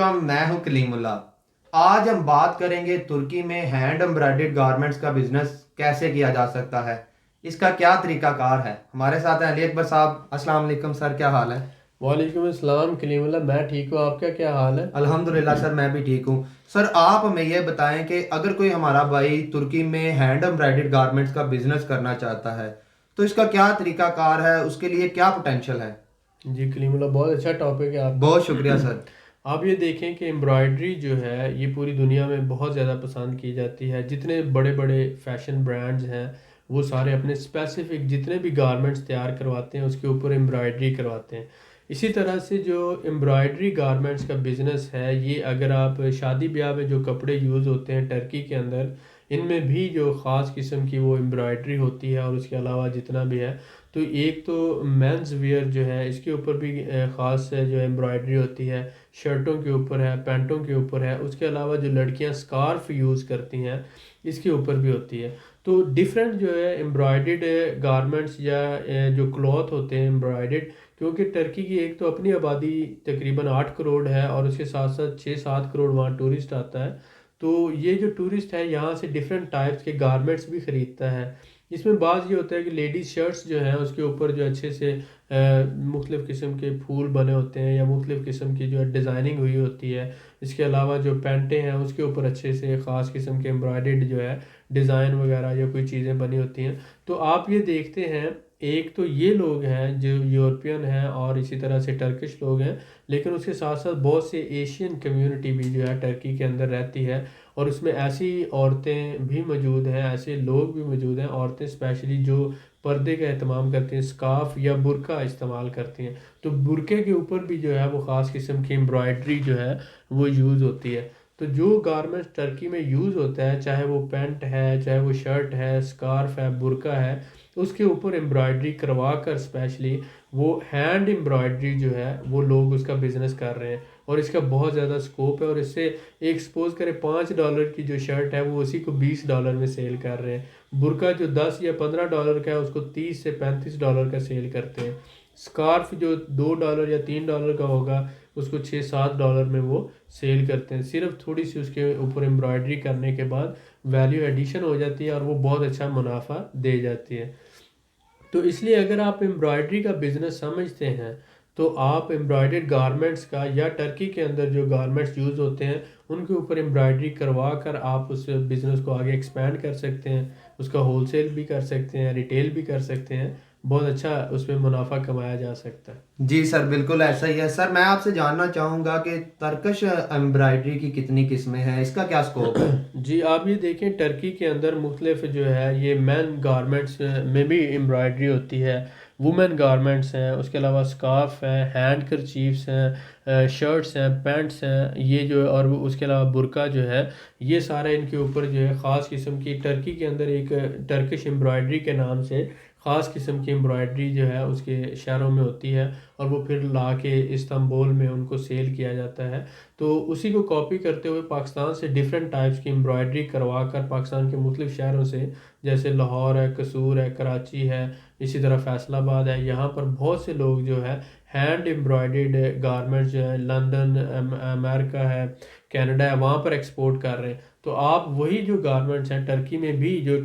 علیکم، میں ہوں کلیم اللہ۔ آج ہم بات کریں گے ترکی میں ہینڈ امبرائڈڈ گارمنٹس کا بزنس کیسے کیا جا سکتا ہے، اس کا کیا طریقہ کار ہے۔ ہمارے ساتھ ہیں علی اکبر صاحب۔ السلام علیکم سر، کیا حال ہے؟ وعلیکم السلام کلیم اللہ، میں ٹھیک ہوں، آپ کا کیا حال ہے؟ الحمدللہ سر، میں بھی ٹھیک ہوں۔ سر آپ ہمیں یہ بتائیں کہ اگر کوئی ہمارا بھائی ترکی میں ہینڈ امبرائڈڈ گارمنٹس کا بزنس کرنا چاہتا ہے تو اس کا کیا طریقہ کار ہے، اس کے لیے کیا پوٹینشیل ہے؟ جی کلیم اللہ، بہت اچھا ٹاپک ہے آپ کا۔ بہت شکریہ سر۔ آپ یہ دیکھیں کہ امبرائڈری جو ہے یہ پوری دنیا میں بہت زیادہ پسند کی جاتی ہے۔ جتنے بڑے بڑے فیشن برانڈز ہیں وہ سارے اپنے اسپیسیفک جتنے بھی گارمنٹس تیار کرواتے ہیں اس کے اوپر امبرائڈری کرواتے ہیں۔ اسی طرح سے جو امبرائڈری گارمنٹس کا بزنس ہے، یہ اگر آپ شادی بیاہ میں جو کپڑے یوز ہوتے ہیں ٹرکی کے اندر، ان میں بھی جو خاص قسم کی وہ امبرائڈری ہوتی ہے، اور اس کے علاوہ جتنا بھی ہے تو ایک تو مینز ویئر جو ہے اس کے اوپر بھی خاص جو امبرائڈری ہوتی ہے، شرٹوں کے اوپر ہے، پینٹوں کے اوپر ہے۔ اس کے علاوہ جو لڑکیاں سکارف یوز کرتی ہیں اس کے اوپر بھی ہوتی ہے۔ تو ڈیفرنٹ جو ہے امبرائڈڈ گارمنٹس یا جو کلوتھ ہوتے ہیں امبرائڈڈ، کیونکہ ٹرکی کی ایک تو اپنی آبادی تقریباً 8 کروڑ ہے، اور اس کے ساتھ ساتھ 6-7 کروڑ وہاں ٹورسٹ آتا ہے۔ تو یہ جو ٹورسٹ ہے یہاں سے ڈیفرنٹ ٹائپس کے گارمنٹس بھی خریدتا ہے۔ اس میں بعض یہ ہوتا ہے کہ لیڈیز شرٹس جو ہیں اس کے اوپر جو اچھے سے مختلف قسم کے پھول بنے ہوتے ہیں یا مختلف قسم کی جو ہے ڈیزائننگ ہوئی ہوتی ہے۔ اس کے علاوہ جو پینٹیں ہیں اس کے اوپر اچھے سے خاص قسم کے امبرائڈڈ جو ہے ڈیزائن وغیرہ یا کوئی چیزیں بنی ہوتی ہیں۔ تو آپ یہ دیکھتے ہیں ایک تو یہ لوگ ہیں جو یورپین ہیں اور اسی طرح سے ٹرکش لوگ ہیں، لیکن اس کے ساتھ ساتھ بہت سے ایشین کمیونٹی بھی جو ہے ٹرکی کے اندر رہتی ہے، اور اس میں ایسی عورتیں بھی موجود ہیں، ایسے لوگ بھی موجود ہیں، عورتیں اسپیشلی جو پردے کا اہتمام کرتی ہیں، سکارف یا برقع استعمال کرتی ہیں۔ تو برقعے کے اوپر بھی جو ہے وہ خاص قسم کی امبرائڈری جو ہے وہ یوز ہوتی ہے۔ تو جو گارمنٹس ٹرکی میں یوز ہوتا ہے، چاہے وہ پینٹ ہے، چاہے وہ شرٹ ہے، سکارف ہے، برقع ہے، اس کے اوپر امبرائڈری کروا کر اسپیشلی وہ ہینڈ امبرائڈری جو ہے وہ لوگ اس کا بزنس کر رہے ہیں، اور اس کا بہت زیادہ سکوپ ہے۔ اور اس سے ایک سپوز کرے $5 کی جو شرٹ ہے وہ اسی کو $20 میں سیل کر رہے ہیں۔ برقع جو $10 یا $15 کا ہے اس کو $30 سے $35 کا سیل کرتے ہیں۔ سکارف جو $2 یا $3 کا ہوگا اس کو $6-7 میں وہ سیل کرتے ہیں۔ صرف تھوڑی سی اس کے اوپر امبرائڈری کرنے کے بعد ویلیو ایڈیشن ہو جاتی ہے اور وہ بہت اچھا منافع دے جاتی ہے۔ تو اس لیے اگر آپ امبرائڈری کا بزنس سمجھتے ہیں تو آپ امبرائڈڈ گارمنٹس کا یا ٹرکی کے اندر جو گارمنٹس یوز ہوتے ہیں ان کے اوپر امبرائڈری کروا کر آپ اس بزنس کو آگے ایکسپینڈ کر سکتے ہیں، اس کا ہول سیل بھی کر سکتے ہیں، ریٹیل بھی کر سکتے ہیں، بہت اچھا اس میں منافع کمایا جا سکتا ہے۔ جی سر، بالکل ایسا ہی ہے۔ سر میں آپ سے جاننا چاہوں گا کہ ترکش امبرائڈری کی کتنی قسمیں ہیں، اس کا کیا سکوپ ہے؟ جی آپ یہ دیکھیں ٹرکی کے اندر مختلف جو ہے یہ مین گارمنٹس میں بھی امبرائڈری ہوتی ہے، وومن گارمنٹس ہیں، اس کے علاوہ سکارف ہیں، ہینڈ کرچیفس ہیں، شرٹس ہیں، پینٹس ہیں، یہ جو اور اس کے علاوہ برقع جو ہے، یہ سارے ان کے اوپر جو ہے خاص قسم کی ٹرکی کے اندر ایک ٹرکش امبرائڈری کے نام سے خاص قسم کی امبرائڈری جو ہے اس کے شہروں میں ہوتی ہے، اور وہ پھر لا کے استنبول میں ان کو سیل کیا جاتا ہے۔ تو اسی کو کاپی کرتے ہوئے پاکستان سے ڈیفرنٹ ٹائپس کی امبرائڈری کروا کر پاکستان کے مختلف شہروں سے، جیسے لاہور ہے، قصور ہے، کراچی ہے، اسی طرح فیصل آباد ہے، یہاں پر بہت سے لوگ جو ہے ہینڈ امبرائڈڈ گارمنٹس جو ہیں لندن، امریکہ ہے، کینیڈا ہے، وہاں پر ایکسپورٹ کر رہے ہیں۔ تو آپ وہی جو گارمنٹس ہیں ٹرکی میں بھی جو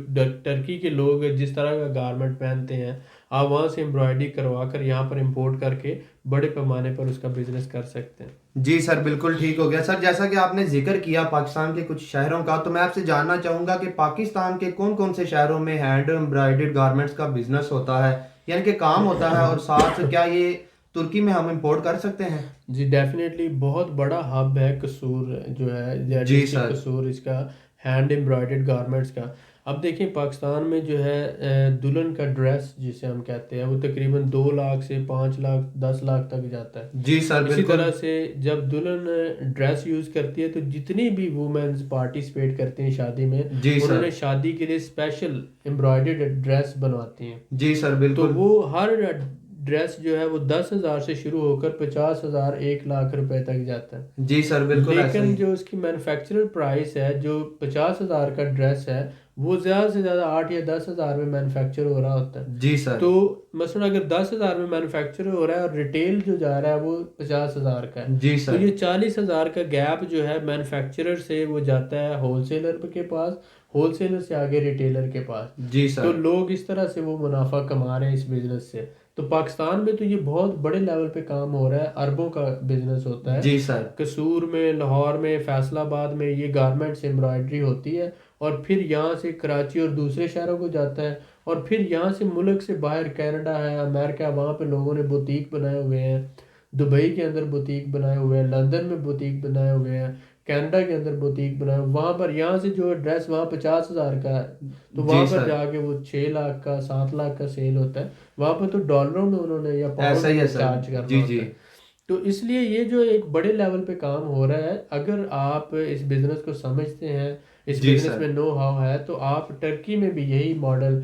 ٹرکی کے لوگ جس طرح کا گارمنٹ پہنتے ہیں، آپ وہاں سے امبرائڈری کروا کر یہاں پر امپورٹ کر کے بڑے پیمانے پر اس کا بزنس کر سکتے ہیں۔ جی سر، بالکل ٹھیک ہو گیا۔ سر جیسا کہ آپ نے ذکر کیا پاکستان کے کچھ شہروں کا، تو میں آپ سے جاننا چاہوں گا کہ پاکستان کے کون کون سے شہروں میں ہینڈ امبرائڈڈ گارمنٹس کا بزنس ہوتا ہے، یعنی کہ کام ہوتا ہے، اور ساتھ کیا یہ ترکی میں ہم امپورٹ کر سکتے ہیں؟ جی ڈیفینیٹلی بہت بڑا ہب ہے قصور جو ہے جی ڈسٹرکٹ سر۔ قصور اس کا ہینڈ امبرائڈڈ گارمنٹس کا۔ اب دیکھیں پاکستان میں جو ہے دلہن کا ڈریس جسے ہم کہتے ہیں وہ تقریباً 2 لاکھ سے 5 لاکھ 10 لاکھ تک جاتا ہے۔ جی سر، اسی بالکل۔ طرح سے جب دلہن ڈریس یوز کرتی ہے تو جتنی بھی وومنز پارٹیسپیٹ کرتی ہیں شادی میں، جی انہوں سر۔ نے شادی کے لیے اسپیشل امبرائڈڈ ڈریس بنواتی ہیں۔ جی سر، تو بالکل۔ وہ ہر ڈریس جو ہے وہ 10,000 سے شروع ہو کر 50,000 1 لاکھ روپے تک جاتا ہے۔ جی سر، بالکل ایسا لیکن ہی۔ جو اس کی مینوفیکچرر پرائس ہے جو 50,000 کا ڈریس ہے وہ زیادہ سے زیادہ 8 یا 10 ہزار میں مینوفیکچر ہو رہا ہوتا ہے. جی سر. تو مثلا اگر 10 ہزار میں مینوفیکچر ہو رہا ہے اور ریٹیل جو جا رہا ہے وہ 50 ہزار کا ہے, جی تو سر. یہ 40 ہزار کا گیپ جو ہے مینوفیکچرر سے وہ جاتا ہے ہول سیلر کے پاس, ہول سیلر سے آگے ریٹیلر کے پاس. جی تو سر. لوگ اس طرح سے وہ منافع کما رہے ہیں اس بزنس سے. تو پاکستان میں تو یہ بہت بڑے لیول پہ کام ہو رہا ہے, اربوں کا بزنس ہوتا ہے. جی سر. قصور میں, لاہور میں, فیصل آباد میں یہ گارمنٹس ایمبرائڈری ہوتی ہے, اور پھر یہاں سے کراچی اور دوسرے شہروں کو جاتا ہے, اور پھر یہاں سے ملک سے باہر کینیڈا ہے, امریکہ, وہاں پہ لوگوں نے بوتیک بنائے ہوئے ہیں, دبئی کے اندر بوتیک بنائے ہوئے ہیں, لندن میں بوتیک بنائے ہوئے ہیں, کینیڈا کے اندر بوتیک بنائے ہوئے, وہاں پر یہاں سے جو ڈریس وہاں 50 ہزار کا ہے, تو وہاں جی پر سر. جا کے وہ 6 لاکھ کا 7 لاکھ کا سیل ہوتا ہے. وہاں پہ تو ڈالروں میں انہوں نے یا ایسا پاؤنڈ ہی میں ہے سر. چارج کرنا جی ہوتا جی. ہے. تو اس لیے یہ جو ایک بڑے لیول پہ کام ہو رہا ہے, اگر آپ اس بزنس کو سمجھتے ہیں, اس جی بزنس سر. میں نو ہاؤ ہے, تو آپ ٹرکی میں بھی یہی ماڈل,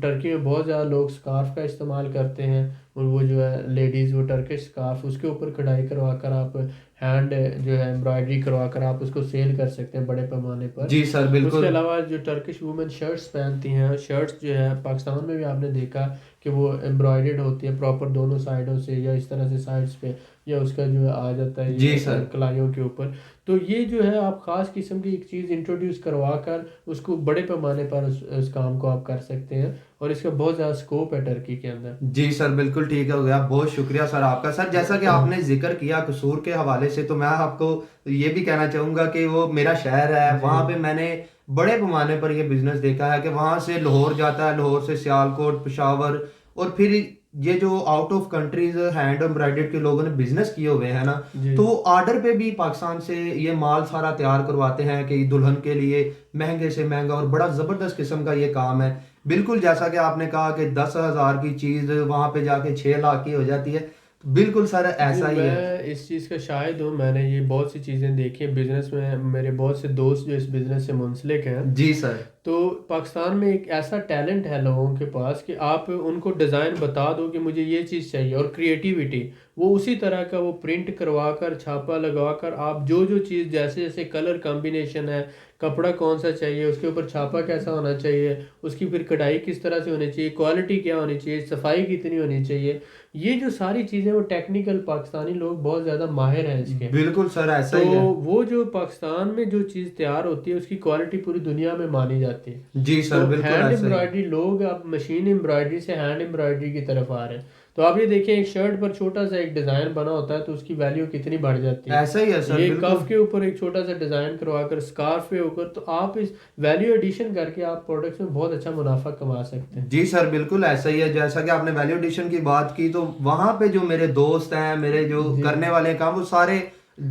ٹرکی میں بہت زیادہ لوگ سکارف کا استعمال کرتے ہیں, اور وہ جو ہے لیڈیز وہ ٹرکش سکارف, اس کے اوپر کڑھائی کروا کر آپ ہینڈ جو ہے امبرائڈری کروا کر آپ اس کو سیل کر سکتے ہیں بڑے پیمانے پر. جی سر. اس کے بالکل. علاوہ جو ٹرکش وومن شرٹس پہنتی ہیں, شرٹس جو ہے پاکستان میں بھی آپ نے دیکھا کہ وہ امبرائڈڈ ہوتی ہے پراپر دونوں سائڈوں سے, یا اس طرح سے سائڈس پہ, یا اس کا جو ہے آ جاتا ہے جی یہ سر. کلائیوں کے اوپر. تو یہ جو ہے آپ خاص قسم کی ایک چیز انٹروڈیوس کروا کر اس کو بڑے پیمانے پر اس کام کو آپ کر سکتے ہیں, اور اس کا بہت زیادہ اسکوپ ہے ٹرکی کے اندر. جی سر. بالکل ٹھیک ہو گیا. بہت شکریہ سر آپ کا. سر جیسا کہ آپ نے ذکر کیا قصور کے حوالے سے, تو میں آپ کو یہ بھی کہنا چاہوں گا کہ وہ میرا شہر ہے, جی. وہاں پہ میں نے بڑے پیمانے پر یہ بزنس دیکھا ہے کہ وہاں سے لاہور جاتا ہے, لاہور سے سیالکوٹ, پشاور, اور پھر یہ جو آؤٹ آف کنٹریز ہینڈ امبرائڈڈ کے لوگوں نے بزنس کیے ہوئے ہیں نا, جی تو وہ آرڈر پہ بھی پاکستان سے یہ مال سارا تیار کرواتے ہیں کہ دلہن کے لیے مہنگے سے مہنگا, اور بڑا زبردست قسم کا یہ کام ہے. بالکل جیسا کہ آپ نے کہا کہ 10 ہزار کی چیز وہاں پہ جا کے 6 لاکھ کی ہو جاتی ہے. بالکل سر جی, ایسا ہی ہے. میں اس چیز کا شاہد ہوں. میں نے یہ بہت سی چیزیں دیکھی ہیں بزنس میں, میرے بہت سے دوست جو اس بزنس سے منسلک ہیں. جی سر. تو پاکستان میں ایک ایسا ٹیلنٹ ہے لوگوں کے پاس کہ آپ ان کو ڈیزائن بتا دو کہ مجھے یہ چیز چاہیے, اور کریٹیوٹی وہ اسی طرح کا وہ پرنٹ کروا کر, چھاپا لگوا کر, آپ جو چیز جیسے جیسے کلر کمبینیشن ہے, کپڑا کون سا چاہیے, اس کے اوپر چھاپا کیسا ہونا چاہیے, اس کی پھر کڑھائی کس طرح سے ہونی چاہیے, کوالٹی کیا ہونی چاہیے, صفائی کتنی ہونی چاہیے, یہ جو ساری چیزیں وہ ٹیکنیکل پاکستانی لوگ بہت زیادہ ماہر ہیں اس کے. بالکل سر ایسا تو ہی ہے. وہ جو پاکستان میں جو چیز تیار ہوتی ہے اس کی کوالٹی پوری دنیا میں مانی جاتی ہے. جی تو سر. بالکل ہینڈ ایسا ہی ہے. امبرائڈری لوگ اب مشین امبرائڈری سے ہینڈ امبرائڈری کی طرف آ رہے ہیں. تو آپ یہ دیکھیں ایک شرٹ پر چھوٹا سا ایک ڈیزائن بنا ہوتا ہے تو اس کی ویلیو کتنی بڑھ جاتی ہے. ایسا ہی ہے سر. یہ بالکل. کف کے اوپر ایک چھوٹا سا ڈیزائن کروا کر اسکارف پہ اوپر, تو آپ اس ویلیو ایڈیشن کر کے آپ پروڈکٹس میں بہت اچھا منافع کما سکتے ہیں. جی سر. بالکل ایسا ہی ہے. جیسا کہ آپ نے ویلیو ایڈیشن کی بات کی, تو وہاں پہ جو میرے دوست ہیں, میرے جو جی. کرنے والے کام, وہ سارے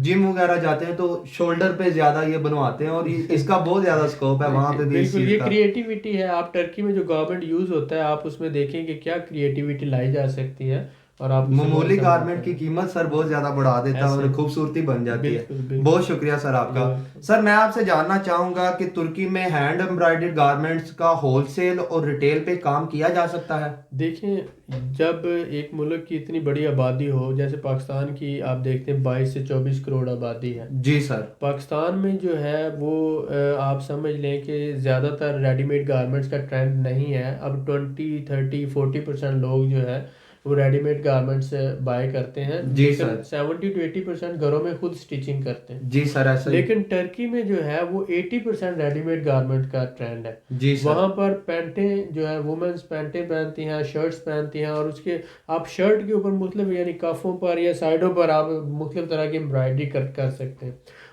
جم وغیرہ جاتے ہیں, تو شولڈر پہ زیادہ یہ بنواتے ہیں, اور اس کا بہت زیادہ اسکوپ ہے وہاں پہ بھی اس بالکل چیز یہ کا. کریٹیوٹی ہے. آپ ٹرکی میں جو گورنمنٹ یوز ہوتا ہے آپ اس میں دیکھیں کہ کیا کریٹیوٹی لائی جا سکتی ہے, اور آپ اس سے بہت معمولی اچھا گارمنٹ منافع کی ہے. قیمت سر بہت زیادہ بڑھا دیتا ہے, اور ایسے خوبصورتی بن جاتی ہے. بالکل بالکل. بہت شکریہ سر آپ کا. سر میں آپ سے جاننا چاہوں گا کہ ترکی میں ہینڈ امبرائڈڈ گارمنٹس کا ہول سیل اور ریٹیل پہ کام کیا جا سکتا ہے؟ دیکھیں, جب ایک ملک کی اتنی بڑی آبادی ہو, جیسے پاکستان کی آپ دیکھتے ہیں 22 سے 24 کروڑ آبادی ہے. جی سر. پاکستان میں جو ہے وہ آپ سمجھ لیں کہ زیادہ تر ریڈی میڈ گارمنٹس کا ٹرینڈ نہیں ہے. اب 20-30-40% لوگ جو ہے وہ ریڈی میڈ گارمنٹس بائی کرتے ہیں, جی لیکن سر. 70-80% گھروں میں خود سٹیچنگ کرتے ہیں. جی سر. ایسا ہی. لیکن ٹرکی میں جو ہے وہ 80% ریڈی میڈ گارمنٹ کا ٹرینڈ ہے. جی سر. وہاں پر پینٹیں جو ہے وومنس پینٹیں پہنتی ہیں, شرٹس پہنتی ہیں, اور اس کے آپ شرٹ کے اوپر مختلف یعنی کفوں پر یا سائڈوں پر آپ مختلف طرح کی امبرائڈری کر سکتے ہیں.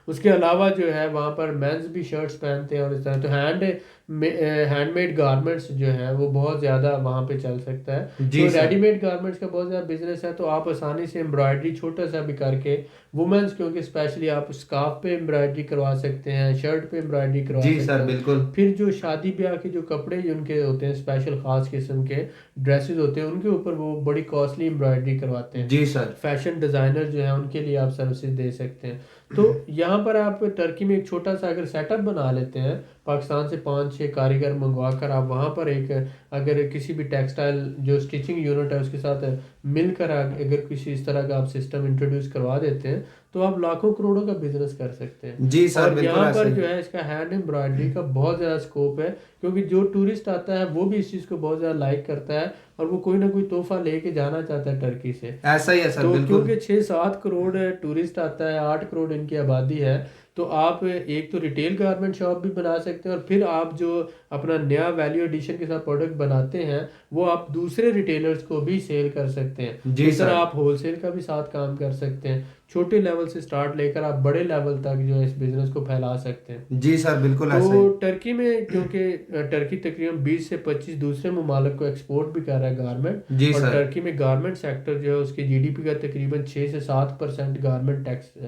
اس کے علاوہ جو ہے وہاں پر مینز بھی شرٹس پہنتے ہیں, اور اس طرح تو ہینڈ میڈ گارمنٹس جو ہیں وہ بہت زیادہ وہاں پہ چل سکتا ہے. جی تو سر. ریڈی میڈ گارمنٹس کا بہت زیادہ بزنس ہے, تو آپ آسانی سے امبرائڈری چھوٹا سا بھی کر کے وومنس, کیونکہ اسپیشلی آپ اسکارف پہ امبرائڈری کروا سکتے ہیں, شرٹ پہ امبرائڈری کروا جی سکتے سر. ہیں. بالکل. پھر جو شادی بیاہ کے جو کپڑے ان کے ہوتے ہیں اسپیشل خاص قسم کے ڈریسز ہوتے ہیں, ان کے اوپر وہ بڑی کاسٹلی امبرائڈری کرواتے ہیں. جی سر. فیشن ڈیزائنر جو ہیں ان کے لیے آپ سروسز دے سکتے ہیں. تو یہاں پر آپ ٹرکی میں ایک چھوٹا سا اگر سیٹ اپ بنا لیتے ہیں, پاکستان سے 5-6 کاریگر منگوا کر آپ وہاں پر ایک اگر کسی بھی ٹیکسٹائل جو اسٹیچنگ یونٹ ہے اس کے ساتھ مل کر اگر کسی اس طرح کا آپ سسٹم انٹروڈیوس کروا دیتے ہیں, تو آپ لاکھوں کروڑوں کا بزنس کر سکتے ہیں. جی سر اور بالکل یہاں ایسا پر ہی. جو ہے اس کا ہینڈ امبرائڈری کا بہت زیادہ اسکوپ ہے، کیونکہ جو ٹورسٹ آتا ہے وہ بھی اس چیز کو بہت زیادہ لائک کرتا ہے، اور وہ کوئی نہ کوئی تحفہ لے کے جانا چاہتا ہے ٹرکی سے. ایسا ہی ہے سر تو بالکل. کیونکہ 6-7 کروڑ ٹورسٹ آتا ہے، 8 کروڑ ان کی آبادی ہے، تو آپ ایک تو ریٹیل گارمنٹ شاپ بھی بنا سکتے ہیں، اور پھر آپ جو اپنا نیا ویلیو ایڈیشن کے ساتھ پروڈکٹ بناتے ہیں وہ آپ دوسرے ریٹیلرز کو بھی سیل کر سکتے ہیں. جی اس طرح سر. آپ ہول سیل کا بھی ساتھ کام کر سکتے ہیں. چھوٹے لیول سے سٹارٹ لے کر آپ بڑے لیول تک جو ہے اس بزنس کو پھیلا سکتے ہیں. جی سر بالکل تو ایسا ہی. ٹرکی میں کیونکہ ٹرکی تقریباً 20 سے 25 دوسرے ممالک کو ایکسپورٹ بھی کر رہا ہے گارمنٹ، جی اور سر ٹرکی میں گارمنٹ سیکٹر جو ہے اس کی GDP کا تقریباً 6 سے 7% گارمنٹ ٹیکس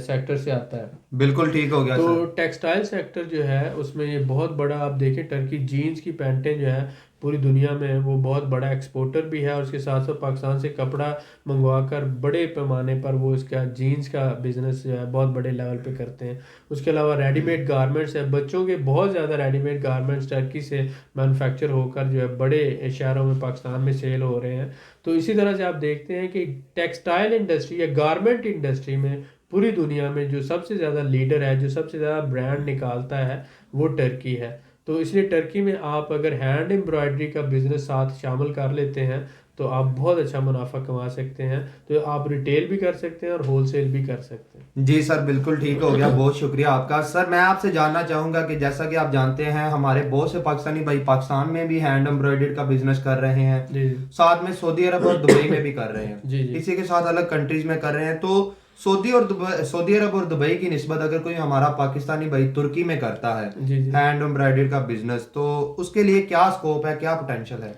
سیکٹر سے آتا ہے. بالکل ٹھیک ہو گیا تو سر. ٹیکسٹائل سیکٹر جو ہے اس میں یہ بہت بڑا، آپ دیکھیں ٹرکی جینز کی پینٹیں جو ہے پوری دنیا میں وہ بہت بڑا ایکسپورٹر بھی ہے، اور اس کے ساتھ ساتھ پاکستان سے کپڑا منگوا کر بڑے پیمانے پر وہ اس کا جینز کا بزنس جو ہے بہت بڑے لیول پہ کرتے ہیں. اس کے علاوہ ریڈی میڈ گارمنٹس ہے، بچوں کے بہت زیادہ ریڈی میڈ گارمنٹس ٹرکی سے مینوفیکچر ہو کر جو ہے بڑے شہروں میں پاکستان میں سیل ہو رہے ہیں. تو اسی طرح سے آپ دیکھتے ہیں کہ ٹیکسٹائل انڈسٹری یا گارمنٹ انڈسٹری میں پوری دنیا میں جو سب سے زیادہ لیڈر ہے، جو سب سے زیادہ برانڈ نکالتا ہے، وہ ٹرکی ہے. تو اس لیے ٹرکی میں آپ اگر ہینڈ امبرائڈری کا بزنس ساتھ شامل کر لیتے ہیں تو آپ بہت اچھا منافع کما سکتے ہیں. تو آپ ریٹیل بھی کر سکتے ہیں اور ہول سیل بھی کر سکتے ہیں. جی سر بالکل ٹھیک ہو گیا. بہت شکریہ آپ کا. سر میں آپ سے جاننا چاہوں گا کہ جیسا کہ آپ جانتے ہیں ہمارے بہت سے پاکستانی بھائی پاکستان میں بھی ہینڈ امبرائڈری کا بزنس کر رہے ہیں، جی ساتھ میں سعودی عرب اور دبئی میں بھی کر رہے ہیں، جی جی اسی کے ساتھ الگ کنٹریز میں کر رہے ہیں. تو سعودی عرب اور دبئی کی نسبت اگر کوئی ہمارا پاکستانی بھائی ترکی میں کرتا ہے جی جی ہینڈ امبرائڈری کا بزنس، تو اس کے لیے کیا سکوپ ہے، کیا پوٹینشیل ہے؟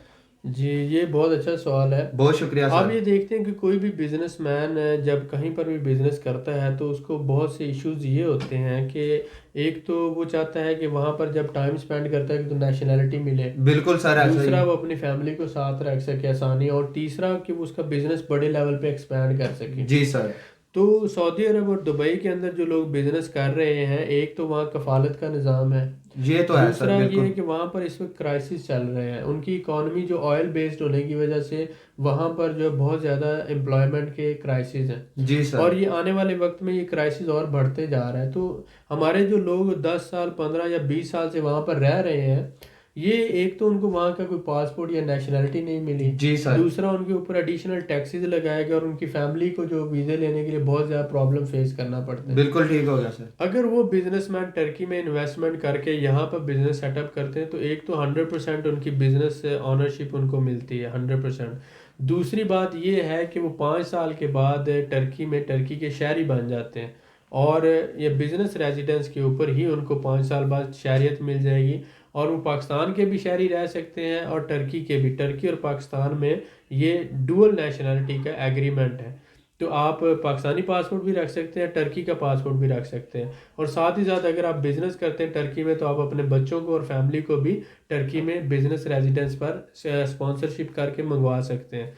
جی یہ بہت اچھا سوال ہے. بہت شکریہ آپ سر. یہ دیکھتے ہیں کہ کوئی بھی بزنس مین جب کہیں پر بھی بزنس کرتا ہے تو اس کو بہت سے ایشوز یہ ہوتے ہیں کہ ایک تو وہ چاہتا ہے کہ وہاں پر جب ٹائم سپینڈ کرتا ہے کہ تو نیشنلٹی ملے، بالکل سر ایسا ہی. دوسرا وہ اپنی فیملی کو ساتھ رکھ سکے آسانی، اور تیسرا کہ وہ اس کا بزنس بڑے لیول پہ ایکسپینڈ کر سکے. جی سر. تو سعودی عرب اور دبئی کے اندر جو لوگ بزنس کر رہے ہیں، ایک تو وہاں کفالت کا نظام ہے، یہ تو ہے سر دوسرا یہ ہے بالکل. کہ وہاں پر اس وقت کرائسس چل رہے ہیں. ان کی اکانومی جو آئل بیسڈ ہونے کی وجہ سے وہاں پر جو ہے بہت زیادہ امپلائمنٹ کے کرائسس ہیں، جی سر. اور یہ آنے والے وقت میں یہ کرائسس اور بڑھتے جا رہا ہے. تو ہمارے جو لوگ 10 سال 15 یا 20 سال سے وہاں پر رہ رہے ہیں، یہ ایک تو ان کو وہاں کا کوئی پاسپورٹ یا نیشنلٹی نہیں ملی، جی سر. دوسرا ان کے اوپر ایڈیشنل ٹیکسز لگائے گئے، اور ان کی فیملی کو جو ویزے لینے کے لیے بہت زیادہ پرابلم فیس کرنا پڑتا ہے. بالکل ٹھیک ہو گیا سر. اگر وہ بزنس مین ٹرکی میں انویسٹمنٹ کر کے یہاں پر بزنس سیٹ اپ کرتے ہیں تو ایک تو 100% ان کی بزنس آنرشپ ان کو ملتی ہے 100%. دوسری بات یہ ہے کہ وہ 5 سال کے بعد ٹرکی میں ٹرکی کے شہری بن جاتے ہیں، اور یہ بزنس ریزیڈنس کے اوپر ہی ان کو 5 سال بعد شہریت مل جائے گی، اور وہ پاکستان کے بھی شہری رہ سکتے ہیں اور ٹرکی کے بھی. ٹرکی اور پاکستان میں یہ ڈوئل نیشنلٹی کا ایگریمنٹ ہے. تو آپ پاکستانی پاسپورٹ بھی رکھ سکتے ہیں، ٹرکی کا پاسپورٹ بھی رکھ سکتے ہیں، اور ساتھ ہی ساتھ اگر آپ بزنس کرتے ہیں ٹرکی میں تو آپ اپنے بچوں کو اور فیملی کو بھی ٹرکی میں بزنس ریزیڈنس پر اسپانسرشپ کر کے منگوا سکتے ہیں.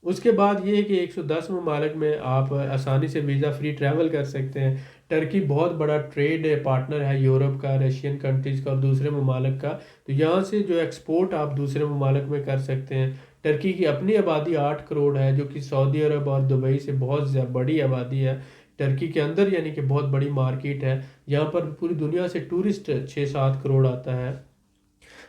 اس کے بعد یہ ہے کہ 110 ممالک میں آپ آسانی سے ویزا فری ٹریول کر سکتے ہیں. ٹرکی بہت بڑا ٹریڈ پارٹنر ہے یورپ کا، رشین کنٹریز کا اور دوسرے ممالک کا. تو یہاں سے جو ایکسپورٹ آپ دوسرے ممالک میں کر سکتے ہیں. ٹرکی کی اپنی آبادی 8 کروڑ ہے، جو کہ سعودی عرب اور دبئی سے بہت بڑی آبادی ہے. ٹرکی کے اندر یعنی کہ بہت بڑی مارکیٹ ہے. یہاں پر پوری دنیا سے ٹورسٹ 6-7 کروڑ آتا ہے،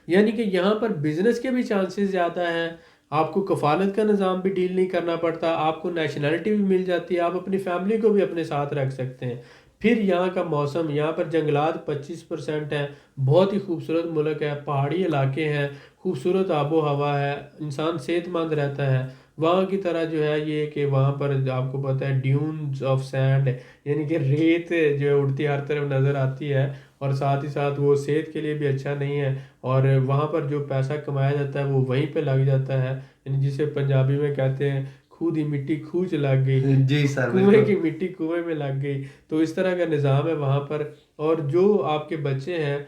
یعنی کہ یہاں پر بزنس کے بھی چانسز زیادہ ہیں. آپ کو کفالت کا نظام بھی ڈیل نہیں کرنا پڑتا، آپ کو نیشنلٹی بھی مل جاتی ہے، آپ اپنی فیملی کو بھی اپنے ساتھ رکھ سکتے ہیں. پھر یہاں کا موسم، یہاں پر جنگلات 25% ہیں، بہت ہی خوبصورت ملک ہے، پہاڑی علاقے ہیں، خوبصورت آب و ہوا ہے، انسان صحت مند رہتا ہے. وہاں کی طرح جو ہے یہ کہ وہاں پر آپ کو پتہ ہے ڈیونز آف سینڈ، یعنی کہ ریت جو ہے اڑتی ہر طرف نظر آتی ہے، اور ساتھ ہی ساتھ وہ صحت کے لیے بھی اچھا نہیں ہے. اور وہاں پر جو پیسہ کمایا جاتا ہے وہ وہیں پہ لگ جاتا ہے، یعنی جسے پنجابی میں کہتے ہیں خود ہی مٹی کھوچ لگ گئی، جی سر کنویں بالکل. کی مٹی کنویں میں لگ گئی. تو اس طرح کا نظام ہے وہاں پر. اور جو آپ کے بچے ہیں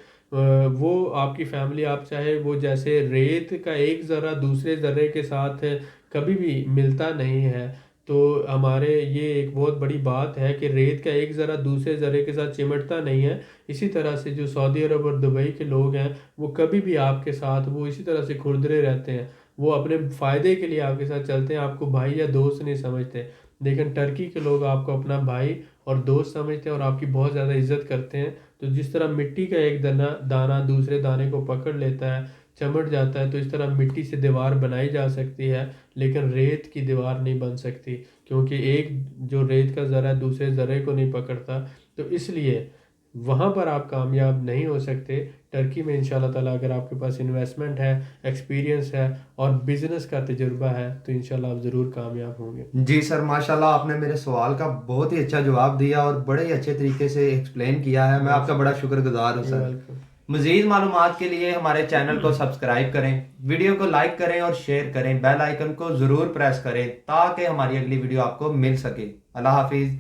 وہ آپ کی فیملی، آپ چاہے وہ جیسے ریت کا ایک ذرہ دوسرے ذرے کے ساتھ کبھی بھی ملتا نہیں ہے، تو ہمارے یہ ایک بہت بڑی بات ہے کہ ریت کا ایک ذرہ دوسرے ذرے کے ساتھ چمٹتا نہیں ہے. اسی طرح سے جو سعودی عرب اور دبئی کے لوگ ہیں وہ کبھی بھی آپ کے ساتھ وہ اسی طرح سے کھردرے رہتے ہیں، وہ اپنے فائدے کے لیے آپ کے ساتھ چلتے ہیں، آپ کو بھائی یا دوست نہیں سمجھتے. لیکن ٹرکی کے لوگ آپ کو اپنا بھائی اور دوست سمجھتے ہیں اور آپ کی بہت زیادہ عزت کرتے ہیں. تو جس طرح مٹی کا ایک دانہ دوسرے دانے کو پکڑ لیتا ہے، چمٹ جاتا ہے، تو اس طرح مٹی سے دیوار بنائی جا سکتی ہے لیکن ریت کی دیوار نہیں بن سکتی، کیونکہ ایک جو ریت کا ذرہ دوسرے ذرے کو نہیں پکڑتا. تو اس لیے وہاں پر آپ کامیاب نہیں ہو سکتے. ٹرکی میں انشاءاللہ تعالیٰ اگر آپ کے پاس انویسٹمنٹ ہے، ایکسپیرینس ہے اور بزنس کا تجربہ ہے تو انشاءاللہ آپ ضرور کامیاب ہوں گے. جی سر، ماشاءاللہ آپ نے میرے سوال کا بہت ہی اچھا جواب دیا اور بڑے ہی اچھے طریقے سے ایکسپلین کیا ہے. میں آپ کا بڑا شکر گزار ہوں سر. ویلکم. مزید معلومات کے لیے ہمارے چینل کو سبسکرائب کریں، ویڈیو کو لائک کریں اور شیئر کریں، بیل آئیکن کو ضرور پریس کریں تاکہ ہماری اگلی ویڈیو آپ کو مل سکے. اللہ حافظ.